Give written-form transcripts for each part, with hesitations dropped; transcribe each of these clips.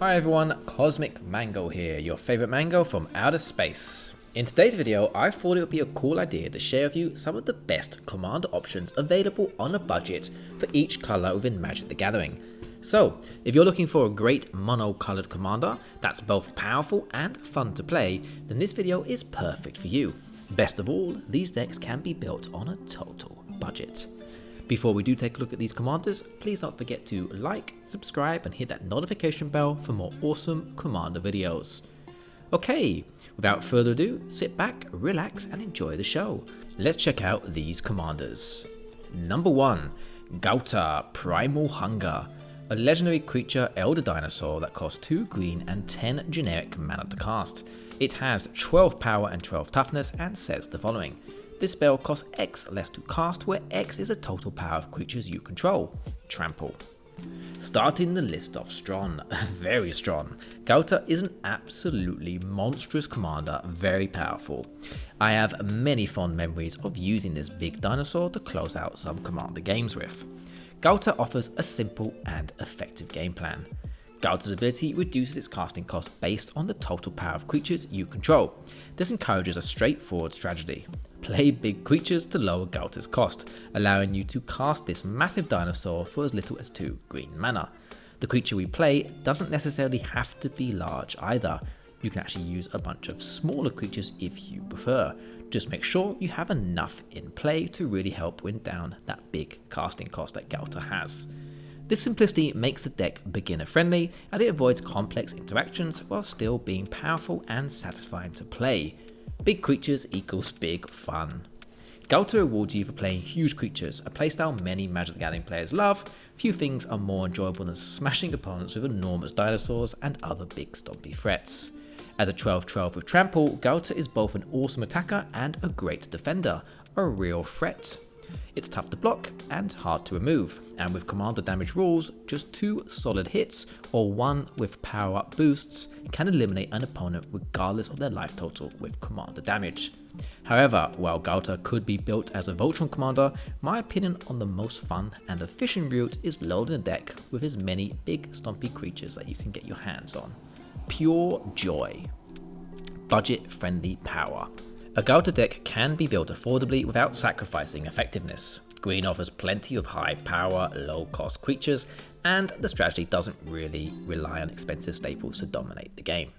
Hi everyone, Cosmic Mango here, your favorite mango from outer space. In today's video, I thought it would be a cool idea to share with you some of the best commander options available on a budget for each color within Magic the Gathering. So, if you're looking for a great mono-colored commander that's both powerful and fun to play, then this video is perfect for you. Best of all, these decks can be built on a total budget. Before we do take a look at these commanders, please don't forget to like, subscribe and hit that notification bell for more awesome commander videos. Okay, without further ado, sit back, relax and enjoy the show. Let's check out these commanders. Number 1, Ghalta, Primal Hunger. A legendary creature elder dinosaur that costs 2 green and 10 generic mana to cast. It has 12 power and 12 toughness and says the following. This spell costs X less to cast, where X is the total power of creatures you control. Trample. Starting the list off strong, very strong. Ghalta is an absolutely monstrous commander, very powerful. I have many fond memories of using this big dinosaur to close out some commander games with. Ghalta offers a simple and effective game plan. Ghalta's ability reduces its casting cost based on the total power of creatures you control. This encourages a straightforward strategy. Play big creatures to lower Ghalta's cost, allowing you to cast this massive dinosaur for as little as 2 green mana. The creature we play doesn't necessarily have to be large either. You can actually use a bunch of smaller creatures if you prefer. Just make sure you have enough in play to really help win down that big casting cost that Ghalta has. This simplicity makes the deck beginner friendly as it avoids complex interactions while still being powerful and satisfying to play. Big creatures equals big fun. Ghalta rewards you for playing huge creatures, a playstyle many Magic the Gathering players love. Few things are more enjoyable than smashing opponents with enormous dinosaurs and other big stompy threats. As a 12/12 with Trample, Ghalta is both an awesome attacker and a great defender, a real threat. It's tough to block and hard to remove, and with commander damage rules, just 2 solid hits or 1 with power up boosts can eliminate an opponent regardless of their life total with commander damage. However, while Ghalta could be built as a Voltron commander, my opinion on the most fun and efficient route is loading the deck with as many big stompy creatures that you can get your hands on. Pure joy. Budget friendly power. A Ghalta deck can be built affordably without sacrificing effectiveness. Green offers plenty of high power, low cost creatures, and the strategy doesn't really rely on expensive staples to dominate the game.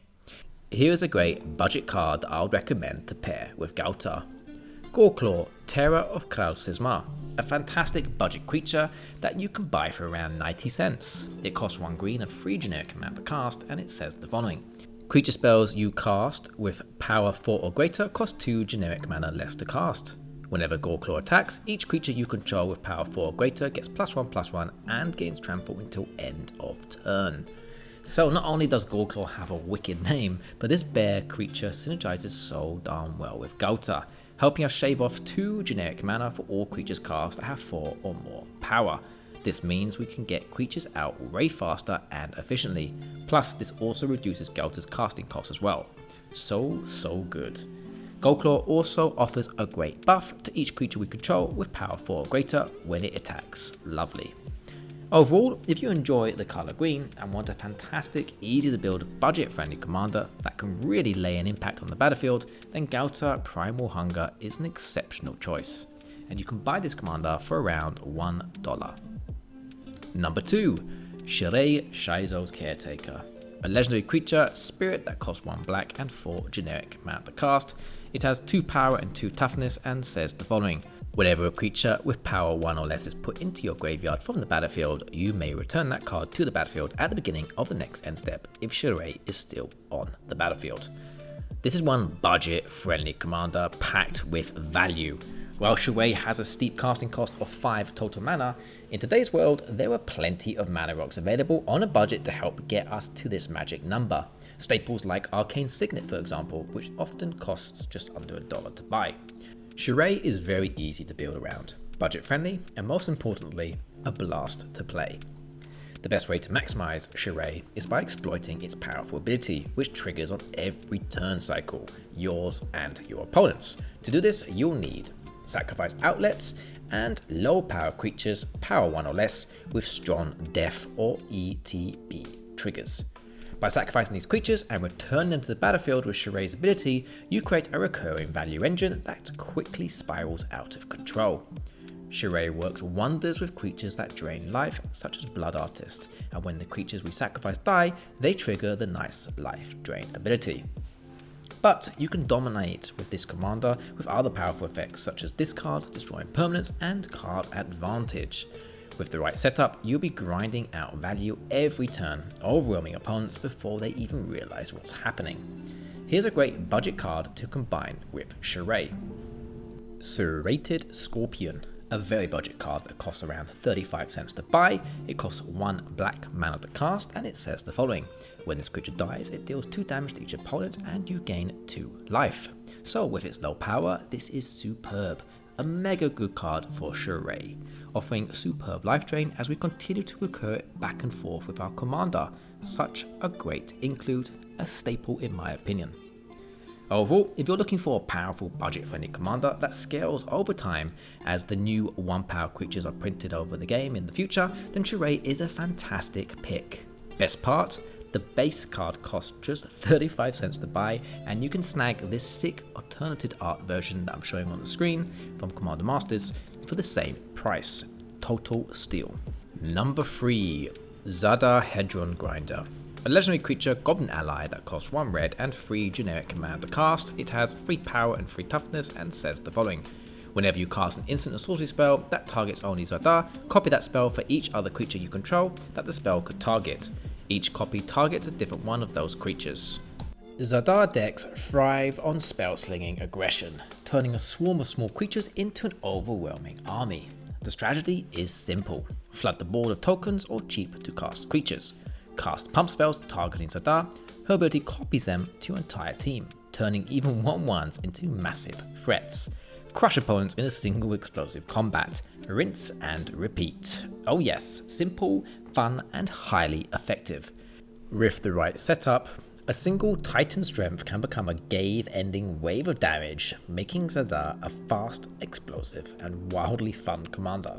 Here is a great budget card that I would recommend to pair with Ghalta. Goreclaw, Terror of Kralsisma, a fantastic budget creature that you can buy for around 90 cents. It costs 1 green and 3 generic mana to cast, and it says the following. Creature spells you cast with power 4 or greater cost 2 generic mana less to cast. Whenever Goreclaw attacks, each creature you control with power 4 or greater gets +1/+1 and gains trample until end of turn. So not only does Goreclaw have a wicked name, but this bear creature synergizes so darn well with Ghalta, helping us shave off 2 generic mana for all creatures cast that have 4 or more power. This means we can get creatures out way faster and efficiently. Plus, this also reduces Ghalta's casting cost as well. So good. Goreclaw also offers a great buff to each creature we control with power 4 or greater when it attacks. Lovely. Overall, if you enjoy the color green and want a fantastic, easy to build, budget friendly commander that can really lay an impact on the battlefield, then Ghalta Primal Hunger is an exceptional choice. And you can buy this commander for around $1. Number 2, Shirei, Shizo's Caretaker. A legendary creature, spirit that costs 1 black and 4 generic mana to cast. It has 2 power and 2 toughness and says the following. Whenever a creature with power 1 or less is put into your graveyard from the battlefield, you may return that card to the battlefield at the beginning of the next end step if Shirei is still on the battlefield. This is one budget friendly commander packed with value. While Shirei has a steep casting cost of 5 total mana, in today's world there are plenty of mana rocks available on a budget to help get us to this magic number. Staples like Arcane Signet for example, which often costs just under $1 to buy. Shirei is very easy to build around, budget friendly, and most importantly, a blast to play. The best way to maximize Shirei is by exploiting its powerful ability, which triggers on every turn cycle, yours and your opponent's. To do this, you'll need sacrifice outlets, and low power creatures, power 1 or less, with strong def or ETB triggers. By sacrificing these creatures and returning them to the battlefield with Shirei's ability, you create a recurring value engine that quickly spirals out of control. Shirei works wonders with creatures that drain life, such as Blood Artist, and when the creatures we sacrifice die, they trigger the nice life drain ability. But you can dominate with this commander with other powerful effects such as discard, destroying permanents, and card advantage. With the right setup, you'll be grinding out value every turn, overwhelming opponents before they even realize what's happening. Here's a great budget card to combine with Shirei. Serrated Scorpion, a very budget card that costs around 35 cents to buy. It costs 1 black mana to cast, and it says the following: when this creature dies, it deals 2 damage to each opponent and you gain 2 life. So with its low power, this is superb. A mega good card for Shirei, offering superb life drain as we continue to recur it back and forth with our commander. Such a great include, a staple in my opinion. Overall, if you're looking for a powerful budget-friendly commander that scales over time as the new 1-power creatures are printed over the game in the future, then Shirei is a fantastic pick. Best part? The base card costs just 35 cents to buy, and you can snag this sick alternative art version that I'm showing on the screen from Commander Masters for the same price. Total steal. Number 3. Zada Hedron Grinder. A legendary creature goblin ally that costs 1 red and 3 generic mana to cast. It has 3 power and 3 toughness and says the following: whenever you cast an instant or sorcery spell that targets only Zada, copy that spell for each other creature you control that the spell could target. Each copy targets a different one of those creatures. Zada decks thrive on spell slinging aggression, turning a swarm of small creatures into an overwhelming army. The strategy is simple: flood the board of tokens or cheap to cast creatures. Cast pump spells targeting Zada. Her ability copies them to your entire team, turning even 1/1s into massive threats. Crush opponents in a single explosive combat. Rinse and repeat. Oh yes, simple, fun, and highly effective. With the right setup, a single Titan Strength can become a Gave-ending wave of damage, making Zada a fast, explosive, and wildly fun commander.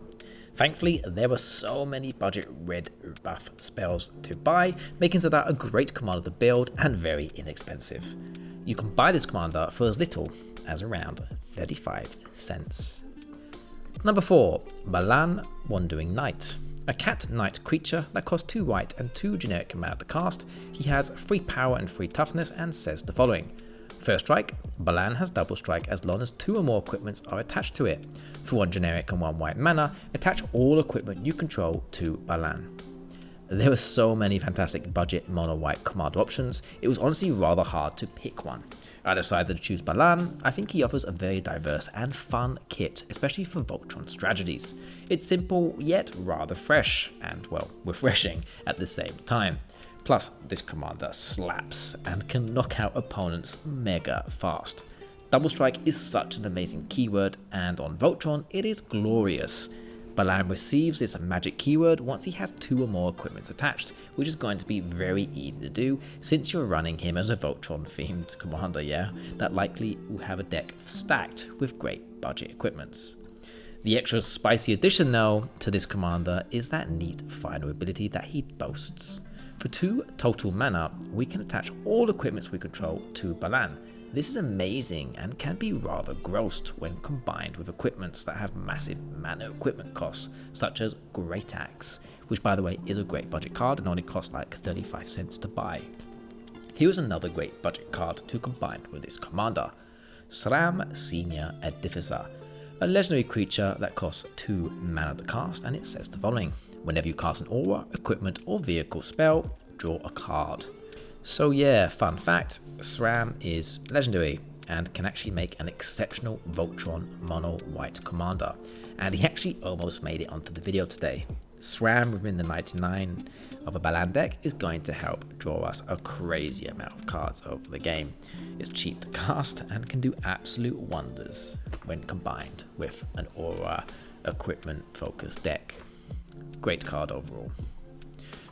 Thankfully, there were so many budget red buff spells to buy, making Zada a great commander to build and very inexpensive. You can buy this commander for as little as around 35 cents. Number 4. Balan Wandering Knight. A cat knight creature that costs 2 white and 2 generic mana to cast. He has 3 power and 3 toughness and says the following: first strike, Balan has double strike as long as 2 or more equipments are attached to it. For 1 generic and 1 white mana, attach all equipment you control to Balan. There were so many fantastic budget mono white commander options, it was honestly rather hard to pick one. I decided to choose Balan. I think he offers a very diverse and fun kit, especially for Voltron strategies. It's simple yet rather fresh, and well, refreshing at the same time. Plus, this commander slaps and can knock out opponents mega fast. Double strike is such an amazing keyword, and on Voltron it is glorious. Balan receives this magic keyword once he has 2 or more equipments attached, which is going to be very easy to do since you're running him as a Voltron themed commander, that likely will have a deck stacked with great budget equipments. The extra spicy addition though to this commander is that neat final ability that he boasts. For 2 total mana, we can attach all equipments we control to Balan. This is amazing and can be rather gross when combined with equipments that have massive mana equipment costs, such as Great Axe, which by the way is a great budget card and only costs like 35 cents to buy. Here is another great budget card to combine with this commander: Sram Senior Edificer, a legendary creature that costs 2 mana to cast, and it says the following: whenever you cast an aura, equipment, or vehicle spell, draw a card. So yeah, fun fact, Sram is legendary and can actually make an exceptional Voltron mono white commander, and he actually almost made it onto the video today. Sram within the 99 of a Balan deck is going to help draw us a crazy amount of cards over the game. It's cheap to cast and can do absolute wonders when combined with an aura equipment focused deck. Great card overall.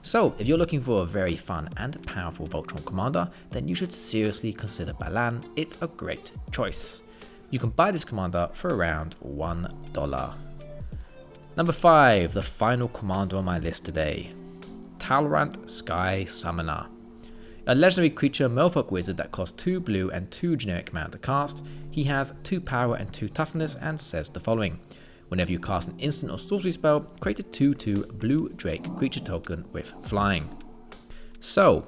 So, if you're looking for a very fun and powerful Voltron commander, then you should seriously consider Balan. It's a great choice. You can buy this commander for around $1. Number 5, the final commander on my list today. Talrand Sky Summoner. A legendary creature Merfolk Wizard that costs 2 blue and 2 generic mana to cast. He has 2 power and 2 toughness and says the following. Whenever you cast an instant or sorcery spell, create a 2/2 blue Drake creature token with flying. So,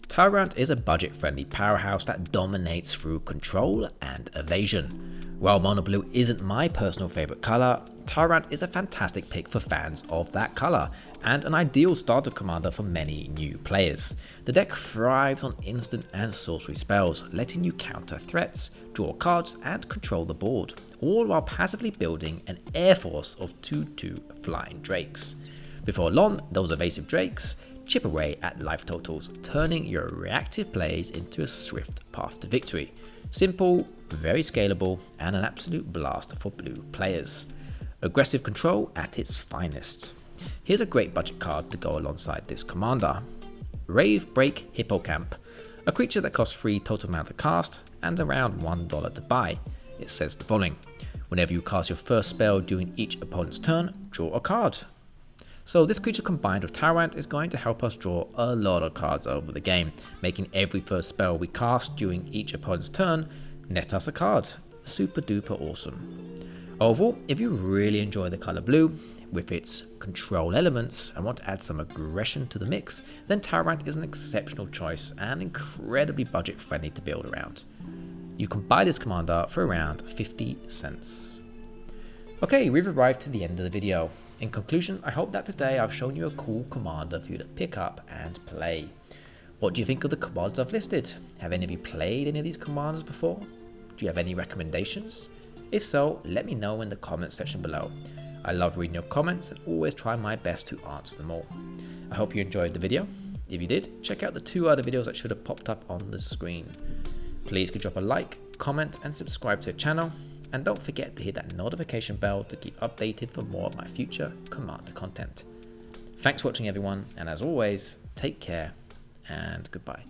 Talrand is a budget-friendly powerhouse that dominates through control and evasion. While mono blue isn't my personal favourite colour, Talrand is a fantastic pick for fans of that colour, and an ideal starter commander for many new players. The deck thrives on instant and sorcery spells, letting you counter threats, draw cards and control the board, all while passively building an air force of 2/2 flying drakes. Before long, those evasive drakes chip away at life totals, turning your reactive plays into a swift path to victory. Simple, very scalable, and an absolute blast for blue players. Aggressive control at its finest. Here's a great budget card to go alongside this commander. Rave Break Hippocamp, a creature that costs 3 total mana to cast and around $1 to buy. It says the following. Whenever you cast your first spell during each opponent's turn, draw a card. So this creature combined with Talrand is going to help us draw a lot of cards over the game, making every first spell we cast during each opponent's turn net us a card. Super duper awesome. Overall, if you really enjoy the colour blue, with its control elements and want to add some aggression to the mix, then Talrand is an exceptional choice and incredibly budget friendly to build around. You can buy this commander for around 50 cents. Okay, we've arrived to the end of the video. In conclusion, I hope that today I've shown you a cool commander for you to pick up and play. What do you think of the commanders I've listed? Have any of you played any of these commanders before? Do you have any recommendations? If so, let me know in the comment section below. I love reading your comments and always try my best to answer them all. I hope you enjoyed the video. If you did, check out the 2 other videos that should have popped up on the screen. Please could drop a like, comment and subscribe to the channel. And don't forget to hit that notification bell to keep updated for more of my future commander content. Thanks for watching everyone, and as always, take care and goodbye.